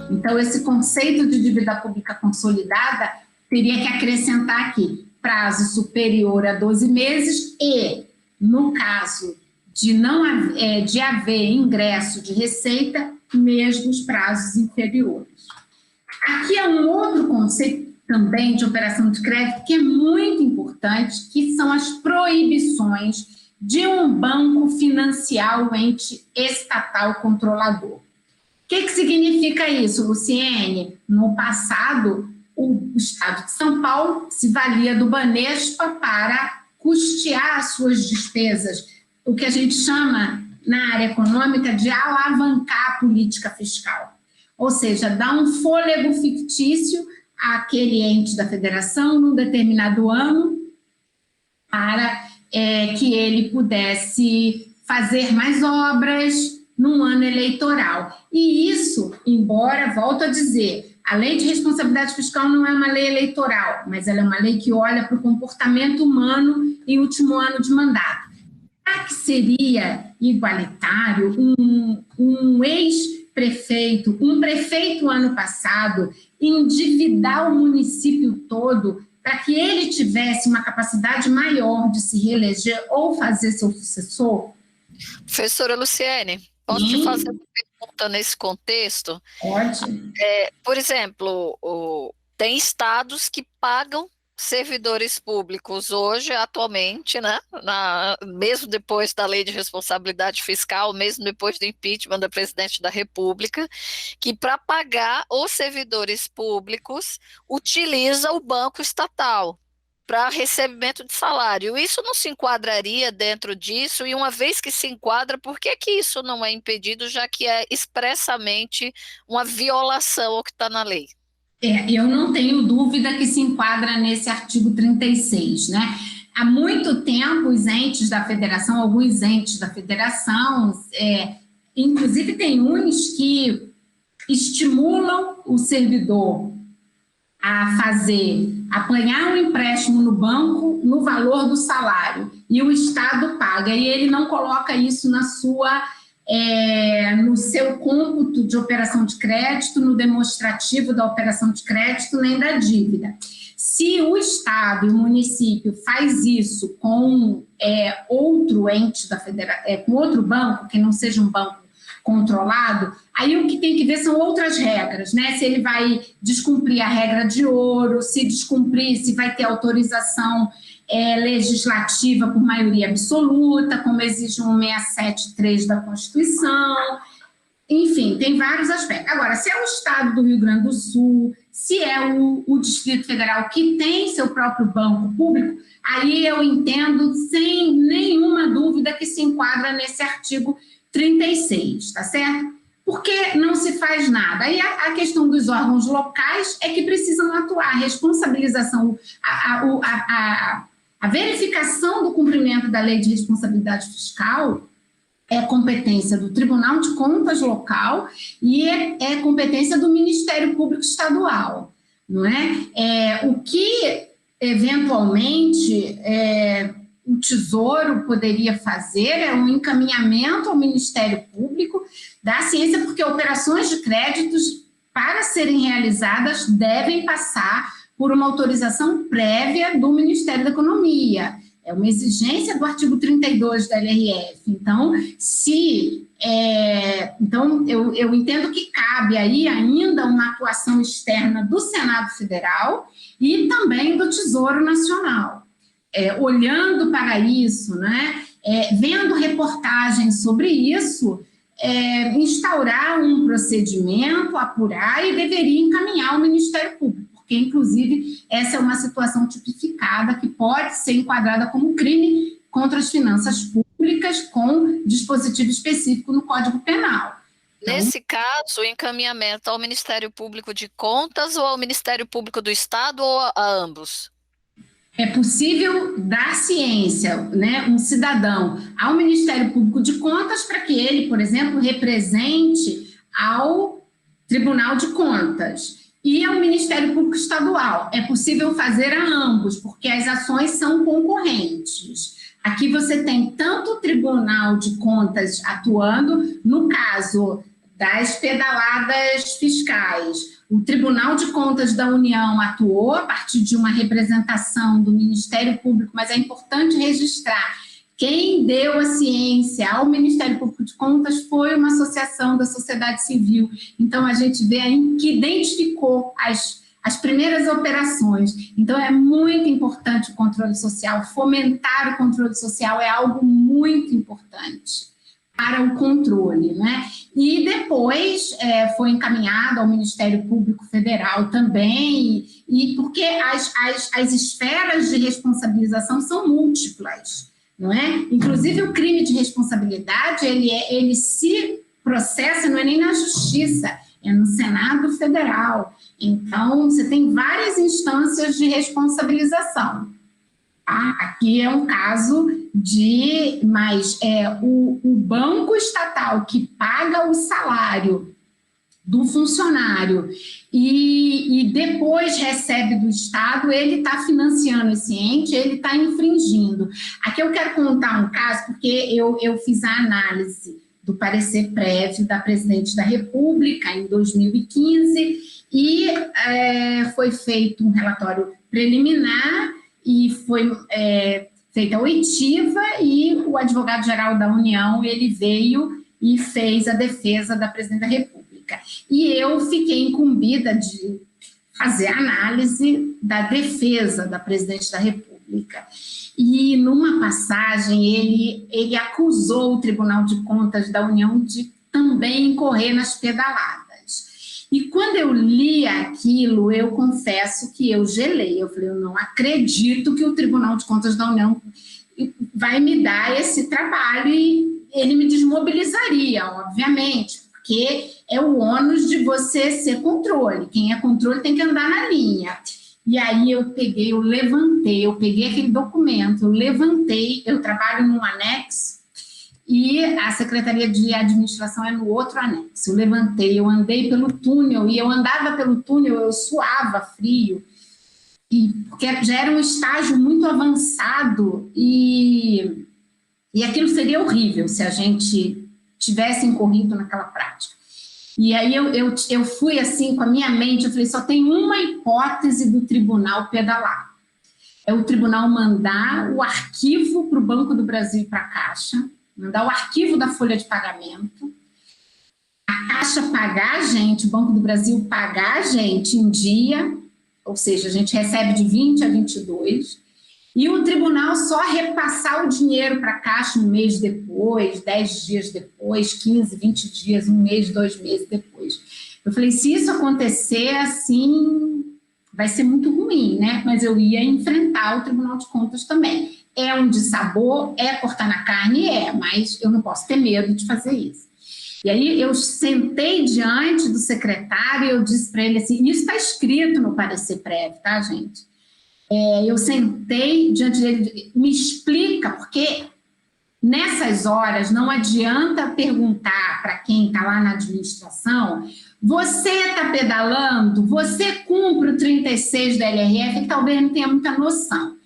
Então, esse conceito de dívida pública consolidada teria que acrescentar aqui prazo superior a 12 meses e, no caso de haver ingresso de receita, mesmo os prazos inferiores. Aqui é um outro conceito também de operação de crédito que é muito importante, que são as proibições de um banco financiar o ente estatal controlador. O que significa isso, Luciene? No passado, o Estado de São Paulo se valia do Banespa para custear as suas despesas, o que a gente chama, na área econômica, de alavancar a política fiscal. Ou seja, dar um fôlego fictício àquele ente da federação num determinado ano para que ele pudesse fazer mais obras num ano eleitoral. E isso, embora, volto a dizer, a lei de responsabilidade fiscal não é uma lei eleitoral, mas ela é uma lei que olha para o comportamento humano em último ano de mandato. Será que seria igualitário um ex-prefeito, um prefeito ano passado, endividar o município todo para que ele tivesse uma capacidade maior de se reeleger ou fazer seu sucessor? Professora Luciene, posso te fazer uma pergunta nesse contexto? Pode. Por exemplo, tem estados que pagam servidores públicos hoje, atualmente, né? Mesmo depois da lei de responsabilidade fiscal, mesmo depois do impeachment da presidente da República, que para pagar os servidores públicos utiliza o banco estatal para recebimento de salário. Isso não se enquadraria dentro disso? E uma vez que se enquadra, por que isso não é impedido, já que é expressamente uma violação ao que está na lei? Eu não tenho dúvida que se enquadra nesse artigo 36, né? Há muito tempo, os entes da federação, alguns entes da federação, inclusive tem uns que estimulam o servidor a apanhar um empréstimo no banco no valor do salário, e o Estado paga, e ele não coloca isso no seu cômputo de operação de crédito, no demonstrativo da operação de crédito, nem da dívida. Se o Estado e o município faz isso com outro ente da federação, com outro banco, que não seja um banco controlado, aí o que tem que ver são outras regras, né? Se ele vai descumprir a regra de ouro, se descumprir, se vai ter autorização legislativa por maioria absoluta, como exige o 167.3 da Constituição. Enfim, tem vários aspectos. Agora, se é o Estado do Rio Grande do Sul, se é o Distrito Federal que tem seu próprio banco público, aí eu entendo sem nenhuma dúvida que se enquadra nesse artigo 36, tá certo? Por que não se faz nada? Aí a questão dos órgãos locais é que precisam atuar. A responsabilização, a verificação do cumprimento da lei de responsabilidade fiscal é competência do Tribunal de Contas local e é competência do Ministério Público Estadual, não é? O que, eventualmente, o Tesouro poderia fazer é um encaminhamento ao Ministério Público da ciência, porque operações de créditos, para serem realizadas, devem passar por uma autorização prévia do Ministério da Economia. É uma exigência do artigo 32 da LRF. Então, eu entendo que cabe aí ainda uma atuação externa do Senado Federal e também do Tesouro Nacional. Olhando para isso, né, vendo reportagens sobre isso, instaurar um procedimento, apurar e deveria encaminhar ao Ministério Público, porque, inclusive, essa é uma situação tipificada que pode ser enquadrada como crime contra as finanças públicas com dispositivo específico no Código Penal. Nesse caso, o encaminhamento ao Ministério Público de Contas ou ao Ministério Público do Estado ou a ambos? É possível dar ciência, né, um cidadão, ao Ministério Público de Contas para que ele, por exemplo, represente ao Tribunal de Contas e ao Ministério Público Estadual. É possível fazer a ambos, porque as ações são concorrentes. Aqui você tem tanto o Tribunal de Contas atuando, no caso das pedaladas fiscais. O Tribunal de Contas da União atuou a partir de uma representação do Ministério Público, mas é importante registrar, quem deu a ciência ao Ministério Público de Contas foi uma associação da sociedade civil. Então, a gente vê aí que identificou as primeiras operações. Então, é muito importante o controle social, fomentar o controle social é algo muito importante para o controle, né? E depois foi encaminhado ao Ministério Público Federal também, e porque as esferas de responsabilização são múltiplas, não é? Inclusive, o crime de responsabilidade, ele se processa, não é nem na Justiça, é no Senado Federal. Então, você tem várias instâncias de responsabilização. Tá? Aqui é um caso mas o banco estatal que paga o salário do funcionário e depois recebe do Estado, ele está financiando esse ente, ele está infringindo. Aqui eu quero contar um caso, porque eu fiz a análise do parecer prévio da Presidente da República em 2015 e foi feito um relatório preliminar e foi feita a oitiva e o advogado-geral da União, ele veio e fez a defesa da Presidente da República. E eu fiquei incumbida de fazer a análise da defesa da Presidente da República. E, numa passagem, ele acusou o Tribunal de Contas da União de também incorrer nas pedaladas. E quando eu li aquilo, eu confesso que eu gelei. Eu falei, eu não acredito que o Tribunal de Contas da União vai me dar esse trabalho e ele me desmobilizaria, obviamente, porque é o ônus de você ser controle. Quem é controle tem que andar na linha. E aí eu peguei aquele documento, eu levantei, eu trabalho num anexo, e a Secretaria de Administração é no outro anexo. Eu levantei, eu andei pelo túnel, e eu andava pelo túnel, eu suava frio, porque já era um estágio muito avançado, e aquilo seria horrível se a gente tivesse incorrido naquela prática. E aí eu fui assim, com a minha mente, eu falei, só tem uma hipótese do tribunal pedalar. É o tribunal mandar o arquivo para o Banco do Brasil e para a Caixa, mandar o arquivo da folha de pagamento, a Caixa pagar a gente, o Banco do Brasil pagar a gente em dia, ou seja, a gente recebe de 20 a 22, e o tribunal só repassar o dinheiro para a Caixa um mês depois, 10 dias depois, 15, 20 dias, um mês, 2 meses depois. Eu falei, se isso acontecer assim, vai ser muito ruim, né? Mas eu ia enfrentar o Tribunal de Contas também. É um dissabor, é cortar na carne, mas eu não posso ter medo de fazer isso. E aí eu sentei diante do secretário e eu disse para ele assim, isso está escrito no parecer prévio, tá, gente? Eu sentei diante dele, me explica, porque nessas horas não adianta perguntar para quem está lá na administração, você está pedalando, você cumpre o 36 da LRF, que talvez não tenha muita noção.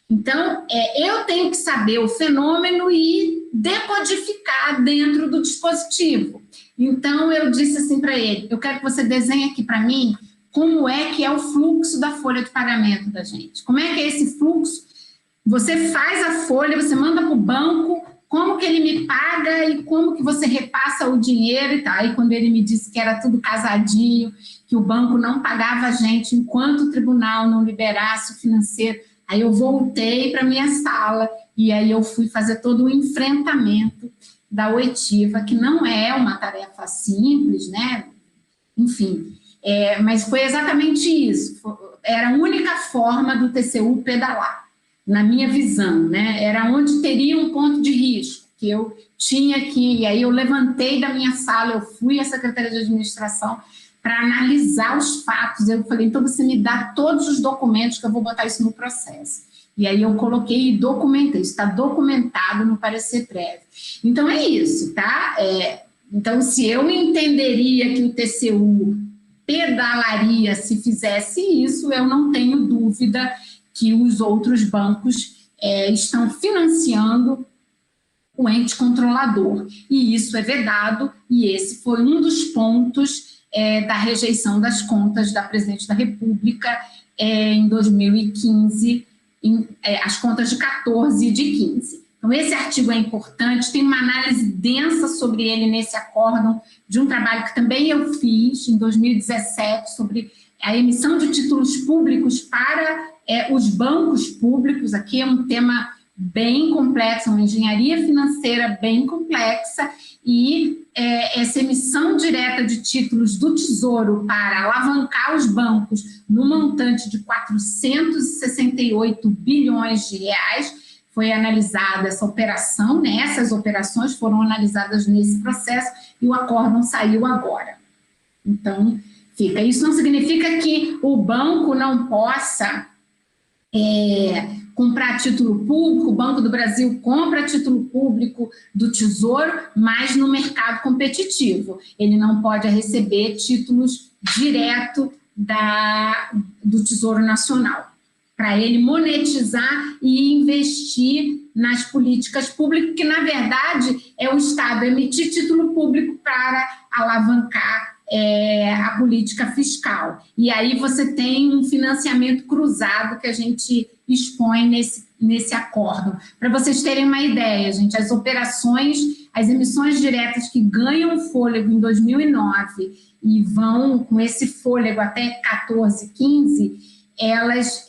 Então, eu tenho que saber o fenômeno e decodificar dentro do dispositivo. Então, eu disse assim para ele, eu quero que você desenhe aqui para mim como é que é o fluxo da folha de pagamento da gente. Como é que é esse fluxo? Você faz a folha, você manda para o banco, como que ele me paga e como que você repassa o dinheiro e tal. Aí, quando ele me disse que era tudo casadinho, que o banco não pagava a gente enquanto o tribunal não liberasse o financeiro, aí eu voltei para a minha sala e aí eu fui fazer todo o enfrentamento da oitiva, que não é uma tarefa simples, né? Enfim, mas foi exatamente isso. Era a única forma do TCU pedalar, na minha visão, né? Era onde teria um ponto de risco, que eu tinha que... E aí eu levantei da minha sala, eu fui à Secretaria de Administração para analisar os fatos. Eu falei, então você me dá todos os documentos que eu vou botar isso no processo. E aí eu coloquei e documentei, isso está documentado no parecer prévio. Então é isso, tá? Então, se eu entenderia que o TCU pedalaria se fizesse isso, eu não tenho dúvida que os outros bancos estão financiando o ente controlador. E isso é vedado, e esse foi um dos pontos da rejeição das contas da Presidente da República em 2015, as contas de 14 e de 15. Então, esse artigo é importante, tem uma análise densa sobre ele nesse acórdão, de um trabalho que também eu fiz em 2017 sobre a emissão de títulos públicos para os bancos públicos. Aqui é um tema bem complexo, uma engenharia financeira bem complexa, e essa emissão direta de títulos do Tesouro para alavancar os bancos no montante de 468 bilhões de reais, foi analisada essa operação, né? Essas operações foram analisadas nesse processo e o acórdão saiu agora. Então, fica. Isso não significa que o banco não possa comprar título público. O Banco do Brasil compra título público do Tesouro, mas no mercado competitivo. Ele não pode receber títulos direto do Tesouro Nacional, para ele monetizar e investir nas políticas públicas, que, na verdade, é o Estado emitir título público para alavancar a política fiscal. E aí você tem um financiamento cruzado que a gente expõe nesse acórdão. Para vocês terem uma ideia, gente, as emissões diretas que ganham fôlego em 2009 e vão com esse fôlego até 14, 15, elas,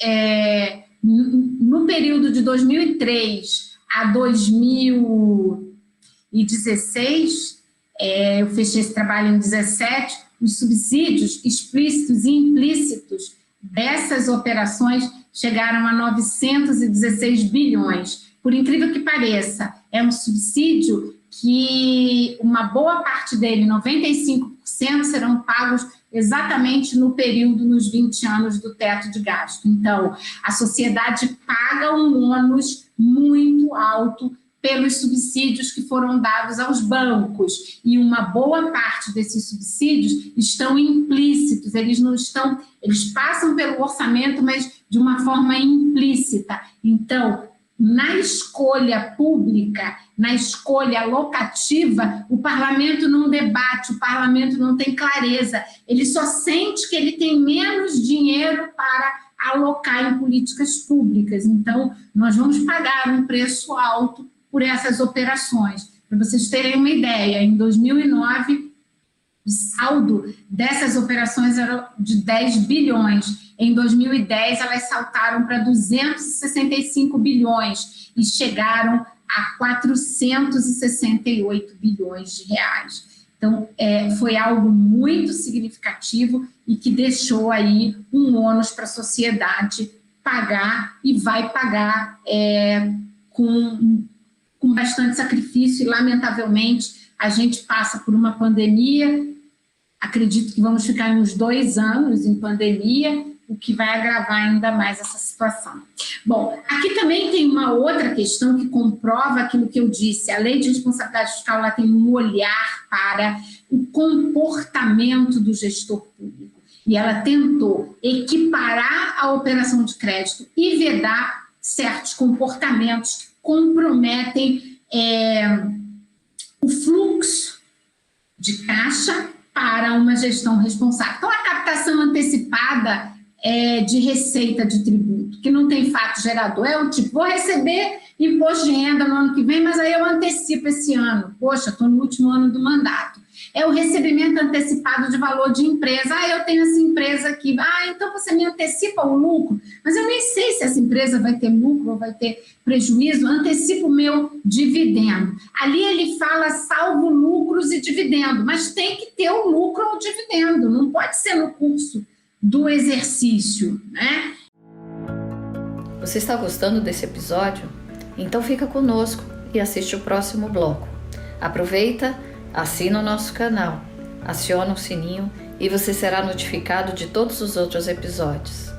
no período de 2003 a 2016, eu fechei esse trabalho em 2017, os subsídios explícitos e implícitos dessas operações chegaram a 916 bilhões. Por incrível que pareça, é um subsídio que uma boa parte dele, 95%, serão pagos exatamente no período, nos 20 anos do teto de gasto. Então, a sociedade paga um ônus muito alto pelos subsídios que foram dados aos bancos, e uma boa parte desses subsídios estão implícitos, eles passam pelo orçamento, mas de uma forma implícita. Então, na escolha pública, na escolha locativa, o parlamento não debate, o parlamento não tem clareza, ele só sente que ele tem menos dinheiro para alocar em políticas públicas. Então, nós vamos pagar um preço alto por essas operações. Para vocês terem uma ideia, em 2009, o saldo dessas operações era de 10 bilhões. Em 2010, elas saltaram para 265 bilhões e chegaram a 468 bilhões de reais. Então, foi algo muito significativo e que deixou aí um ônus para a sociedade pagar, e vai pagar com bastante sacrifício, e, lamentavelmente, a gente passa por uma pandemia. Acredito que vamos ficar uns 2 anos em pandemia, o que vai agravar ainda mais essa situação. Bom, aqui também tem uma outra questão que comprova aquilo que eu disse. A Lei de Responsabilidade Fiscal, ela tem um olhar para o comportamento do gestor público, e ela tentou equiparar a operação de crédito e vedar certos comportamentos que comprometem o fluxo de caixa para uma gestão responsável. Então, a captação antecipada de receita de tributo, que não tem fato gerador, é o tipo, vou receber imposto de renda no ano que vem, mas aí eu antecipo esse ano. Poxa, estou no último ano do mandato. É o recebimento antecipado de valor de empresa. Eu tenho essa empresa aqui. Então você me antecipa o lucro, mas eu nem sei se essa empresa vai ter lucro ou vai ter prejuízo. Antecipo o meu dividendo. Ali ele fala salvo lucros e dividendo, mas tem que ter o lucro ou o dividendo. Não pode ser no curso do exercício, né? Você está gostando desse episódio? Então fica conosco e assiste o próximo bloco. Aproveita, assina o nosso canal, aciona o sininho e você será notificado de todos os outros episódios.